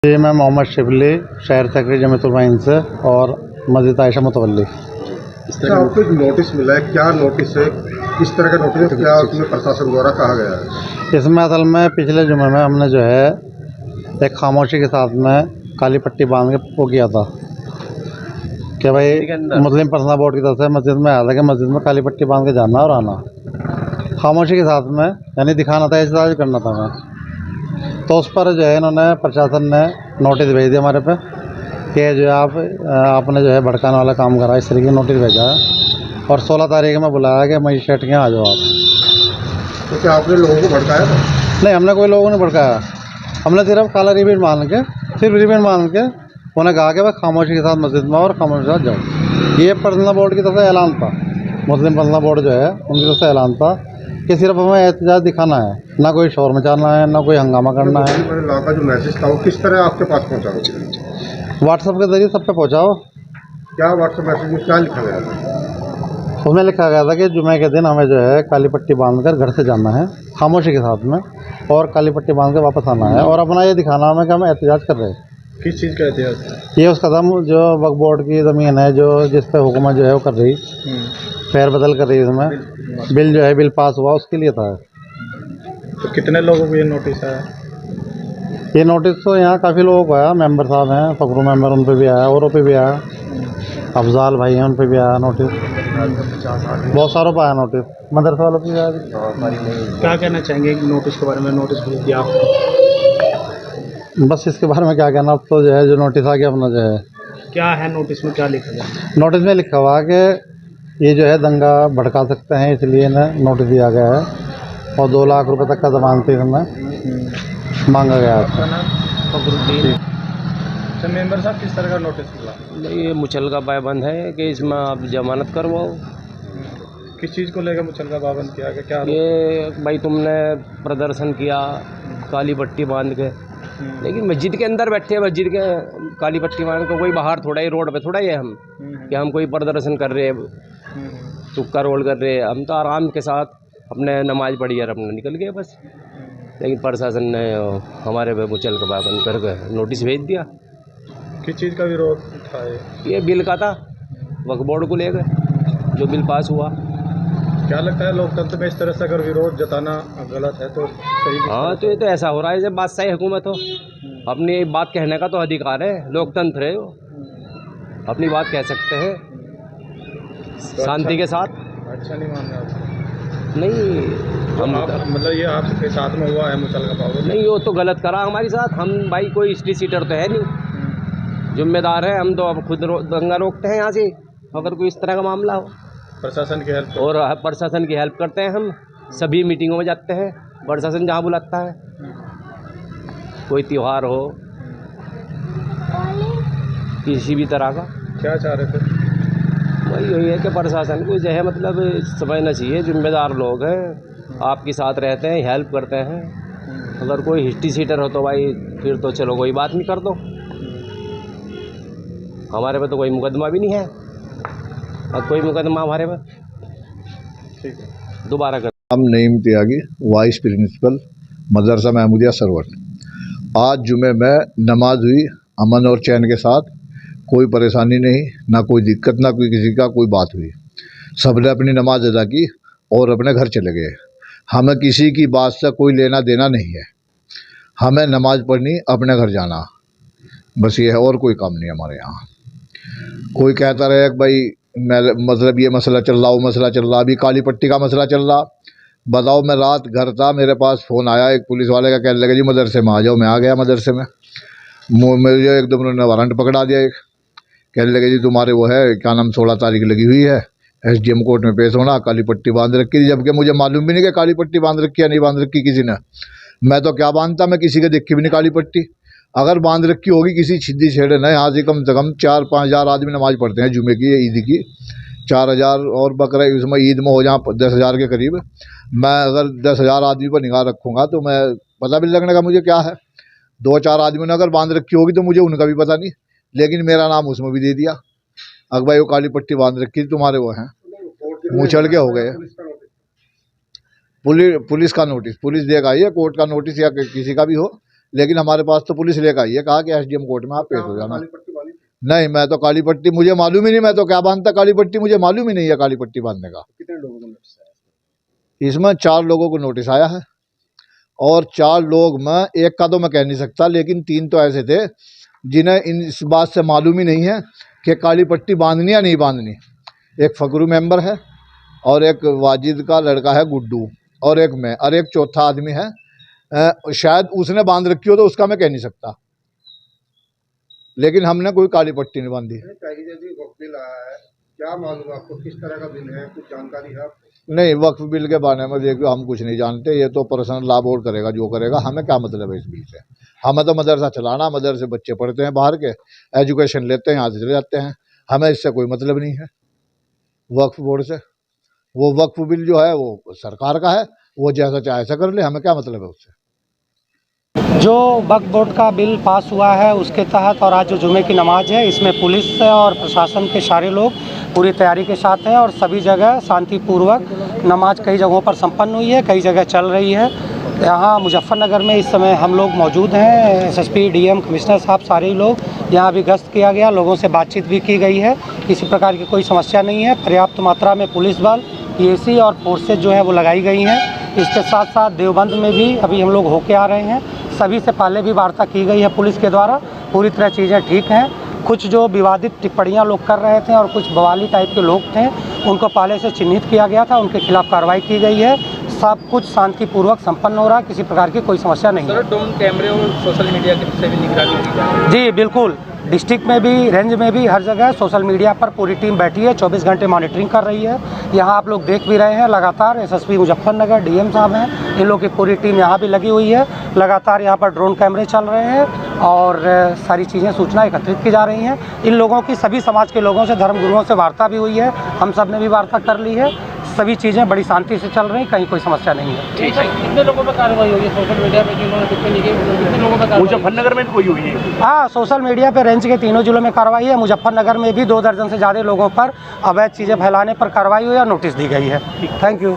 जी, मैं मोहम्मद शिबली, शहर सेक्रेटरी जमीयतुल से और मस्जिद आयशा मुतवल्ली। अच्छा, आपको एक नोटिस मिला है, क्या नोटिस है, किस तरह का नोटिस है, क्या उसमें प्रशासन द्वारा कहा गया है? इसमें असल में पिछले जुमे में हमने जो है एक खामोशी के साथ में काली पट्टी बांध के वो किया था कि भाई मुस्लिम पर्सनल बोर्ड की तरफ से मस्जिद में आया था कि मस्जिद में काली पट्टी बांध के जाना और आना, खामोशी के साथ में, यानी दिखाना था, एहतजाज करना था हमें। तो उस पर जो है इन्होंने प्रशासन ने नोटिस भेज दिया हमारे पे कि जो है आपने जो है भड़काने वाला काम करा, इस तरीके का नोटिस भेजा है और 16 तारीख में बुलाया कि मजिस्ट्रेट के यहाँ आ जाओ आप। तो क्या आपने लोगों को भड़काया था? नहीं, हमने कोई लोगों ने भड़काया, हमने सिर्फ काला रिबन बांध के, सिर्फ रिबन बांध के उन्हें कहा कि भाई खामोशी के साथ मस्जिद में और खामोशी के साथ जाओ। ये पर्सनल बोर्ड की तरफ से ऐलान था, मुस्लिम पर्सनल बोर्ड जो है उनकी तरफ से ऐलान था कि सिर्फ हमें एहतजाज दिखाना है, ना कोई शोर मचाना है, ना कोई हंगामा करना है। लॉ का जो मैसेज था वो किस तरह आपके पास पहुंचा? व्हाट्सएप के जरिए सब पे पहुँचाओ। क्या व्हाट्सएप मैसेज में क्या लिखा गया था? उसमें लिखा गया था कि जुमे के दिन हमें जो है काली पट्टी बांध कर घर से जाना है खामोशी के साथ में, और काली पट्टी बांध कर वापस आना है, और अपना ये दिखाना हमें कि हम एहतजाज कर रहे हैं। किस चीज़ का एहतियात? ये उस कदम जो वक्फ बोर्ड की ज़मीन है, जो जिस पे हुकूमत जो है वो कर रही, फेरबदल कर रही है, इसमें बिल जो है बिल पास हुआ, उसके लिए था। तो कितने लोगों को ये नोटिस आया? ये नोटिस तो यहाँ काफ़ी लोगों को आया, मेंबर साहब हैं, फकरू मेंबर, उन पर भी आया, औरों पे भी आया, अफजाल भाई हैं, उन पर भी आया नोटिस, बहुत सारों पर आया नोटिस, मदरसा वालों पर भी आया। क्या कहना चाहेंगे नोटिस के बारे में? नोटिस भेज दिया आपको, बस इसके बारे में क्या कहना, अब तो जो है जो नोटिस आ गया अपना जो है। क्या है नोटिस में, क्या लिखा गया? नोटिस में लिखा हुआ कि ये जो है दंगा भड़का सकते हैं, इसलिए इन्हें नोटिस दिया गया है, और 2 लाख रुपए तक का जमानती इसमें मांगा गया है। अच्छा, मेंबर साहब, किस तरह का नोटिस मिला? ये मुचलका पाबंद है कि इसमें आप जमानत करवाओ। किस चीज़ को लेकर मुचलका पाबंद किया गया, क्या? ये भाई तुमने प्रदर्शन किया काली पट्टी बांध के, लेकिन मस्जिद के अंदर बैठे हैं, मस्जिद के काली पट्टी बांध के, कोई बाहर थोड़ा ही रोड पे थोड़ा ही है हम कि हम कोई प्रदर्शन कर रहे हैं, तुक्का रोल कर रहे हैं। हम तो आराम के साथ अपने नमाज पढ़ी और अपने निकल गए बस। लेकिन प्रशासन ने हमारे पे मुचलका पाबंद करके नोटिस भेज दिया। किस चीज़ का विरोध था ये बिल का था, वक्फ बोर्ड को लेकर जो बिल पास हुआ। क्या लगता है लोकतंत्र में इस तरह से अगर विरोध जताना गलत है तो सही? हाँ, तो ये तो ऐसा हो रहा है जब बादशाही हुकूमत हो, अपनी बात कहने का तो अधिकार है, लोकतंत्र है वो, अपनी बात कह सकते हैं तो शांति के साथ। अच्छा नहीं मान रहा आप? नहीं, हम मतलब ये आपके साथ में हुआ है मुचलका पाबंद? नहीं, वो तो गलत करा हमारे साथ। हम भाई कोई स्ट्रीट सीटर तो है नहीं, जिम्मेदार है हम, तो अब खुद दंगा रोकते हैं यहाँ से अगर कोई इस तरह का मामला हो। प्रशासन की हेल्प? और प्रशासन की हेल्प करते हैं हम, सभी मीटिंगों में जाते हैं, प्रशासन जहाँ बुलाता है, कोई त्यौहार हो किसी भी तरह का। क्या चाह रहे थे? वही है कि प्रशासन को जो है मतलब समझना चाहिए, जिम्मेदार लोग हैं, आपके साथ रहते हैं, हेल्प करते हैं। अगर कोई हिस्ट्री सीटर हो तो भाई फिर तो चलो कोई बात नहीं, कर दो, हमारे पे तो कोई मुकदमा भी नहीं है, और कोई मुकदमा हमारे पे ठीक है। दोबारा कर। हम नईम त्यागी, वाइस प्रिंसिपल, मदरसा महमूदिया सरवट। आज जुमे में नमाज हुई अमन और चैन के साथ, कोई परेशानी नहीं, ना कोई दिक्कत, ना कोई किसी का कोई बात हुई। सबने अपनी नमाज अदा की और अपने घर चले गए। हमें किसी की बात से कोई लेना देना नहीं है, हमें नमाज पढ़नी, अपने घर जाना, बस ये है, और कोई काम नहीं हमारे यहाँ। कोई कहता रहे कि भाई मतलब ये मसला चल रहा, वो मसला चल रहा, अभी काली पट्टी का मसला चल रहा। बताओ, मैं रात घर था, मेरे पास फ़ोन आया एक पुलिस वाले का, कहने लगे जी मदरसे में आ जाओ। मैं आ गया मदरसे में, मुझे एकदम उन्होंने वारंट पकड़ा दिया। एक कहने लगे जी तुम्हारे वो है क्या नाम 16 तारीख लगी हुई है, SDM कोर्ट में पेश होना, काली पट्टी बांध रखी थी, जबकि मुझे मालूम भी नहीं कि काली पट्टी बांध रखी या नहीं बांध रखी किसी ने। मैं तो क्या बांधता, मैं किसी के देखी भी नहीं काली पट्टी। अगर बांध रखी होगी किसी छिद्दी छेड़े ने, यहाँ से कम 4-5 हज़ार आदमी नमाज पढ़ते हैं जुमे की, ईद की 4 हज़ार, और बकरा उसमें ईद में हो जहाँ 10 हज़ार के करीब। मैं अगर 10 हज़ार आदमी पर निगाह रखूँगा तो मैं पता भी लगने का मुझे क्या है। 2-4 आदमियों ने अगर बांध रखी होगी तो मुझे उनका भी पता नहीं, लेकिन मेरा नाम उसमें भी दे दिया, अगर भाई वो काली पट्टी बांध रखी तुम्हारे वो हैं, मुँह चढ़ के हो गए। पुलिस का नोटिस पुलिस देगा, ये कोर्ट का नोटिस या किसी का भी हो, लेकिन हमारे पास तो पुलिस लेकर आई है, कहा कि एसडीएम कोर्ट में आप पेश हो जाना। काली पट्टी वाली नहीं, मैं तो काली पट्टी मुझे मालूम ही नहीं, मैं तो क्या बांधता काली पट्टी, मुझे मालूम ही नहीं है काली पट्टी बांधने का। कितने लोगों को नोटिस आया? इसमें 4 लोगों को नोटिस आया है, और 4 लोग में एक का तो मैं कह नहीं सकता, लेकिन 3 तो ऐसे थे जिन्हें इस बात से मालूम ही नहीं है कि काली पट्टी बांधनी या नहीं बांधनी। एक फकरू मेंबर है, और एक वाजिद का लड़का है गुड्डू, और एक मैं, और एक चौथा आदमी है, शायद उसने बांध रखी हो तो उसका मैं कह नहीं सकता, लेकिन हमने कोई काली पट्टी नहीं बांधी। कहीं जैसे वक्त बिल आया है, क्या मालूम आपको किस तरह का बिल है, कुछ जानकारी है आपको? नहीं, वक्फ बिल के बारे में देखिए हम कुछ नहीं जानते, ये तो पर्सनल लॉ बोर्ड करेगा जो करेगा, हमें क्या मतलब है इस बिल से। हमें तो मदरसा चलाना, मदरसे बच्चे पढ़ते हैं बाहर के, एजुकेशन लेते हैं, यहाँ से चले जाते हैं, हमें इससे कोई मतलब नहीं है वक्फ बोर्ड से। वो वक्फ बिल जो है वो सरकार का है, वो जैसा चाहे ऐसा कर ले, हमें क्या मतलब है उससे। जो वक्फ बोर्ड का बिल पास हुआ है उसके तहत, और आज जो जुमे की नमाज है, इसमें पुलिस और प्रशासन के सारे लोग पूरी तैयारी के साथ हैं, और सभी जगह शांतिपूर्वक नमाज कई जगहों पर संपन्न हुई है, कई जगह चल रही है। यहाँ मुजफ्फरनगर में इस समय हम लोग मौजूद हैं, एसएसपी, डीएम, कमिश्नर साहब, सारे लोग यहाँ भी गश्त किया गया, लोगों से बातचीत भी की गई है, किसी प्रकार की कोई समस्या नहीं है। पर्याप्त मात्रा में पुलिस बल, पीएसी और फोर्सेज जो है वो लगाई गई हैं। इसके साथ साथ देवबंद में भी अभी हम लोग होके आ रहे हैं, सभी से पहले भी वार्ता की गई है पुलिस के द्वारा, पूरी तरह चीज़ें ठीक हैं। कुछ जो विवादित टिप्पणियां लोग कर रहे थे और कुछ बवाली टाइप के लोग थे, उनको पहले से चिन्हित किया गया था, उनके खिलाफ कार्रवाई की गई है। सब कुछ शांतिपूर्वक संपन्न हो रहा है, किसी प्रकार की कोई समस्या नहीं है। ड्रोन कैमरे और सोशल मीडिया से भी निगरानी की जा रही है? जी बिल्कुल, डिस्ट्रिक्ट में भी, रेंज में भी, हर जगह सोशल मीडिया पर पूरी टीम बैठी है, 24 घंटे मॉनिटरिंग कर रही है। यहाँ आप लोग देख भी रहे हैं, लगातार एसएसपी मुजफ्फरनगर, डीएम साहब हैं, इन लोग की पूरी टीम यहाँ भी लगी हुई है। लगातार यहाँ पर ड्रोन कैमरे चल रहे हैं और सारी चीज़ें, सूचना एकत्रित की जा रही हैं। इन लोगों की, सभी समाज के लोगों से, धर्मगुरुओं से वार्ता भी हुई है, हम सब ने भी वार्ता कर ली है। सभी चीज़ें बड़ी शांति से चल रही, कहीं कोई समस्या नहीं है। कितने लोगों पर कार्रवाई हुई है सोशल मीडिया पे जिन्होंने टिप्पणी की? कितने लोगों पर? मुजफ्फरनगर में भी कोई हुई है? हाँ, सोशल मीडिया पे रेंज के तीनों जिलों में कार्रवाई है। मुजफ्फरनगर में भी 2 दर्जन से ज़्यादा लोगों पर अवैध चीज़ें फैलाने पर कार्रवाई हुई और नोटिस दी गई है। Thank you.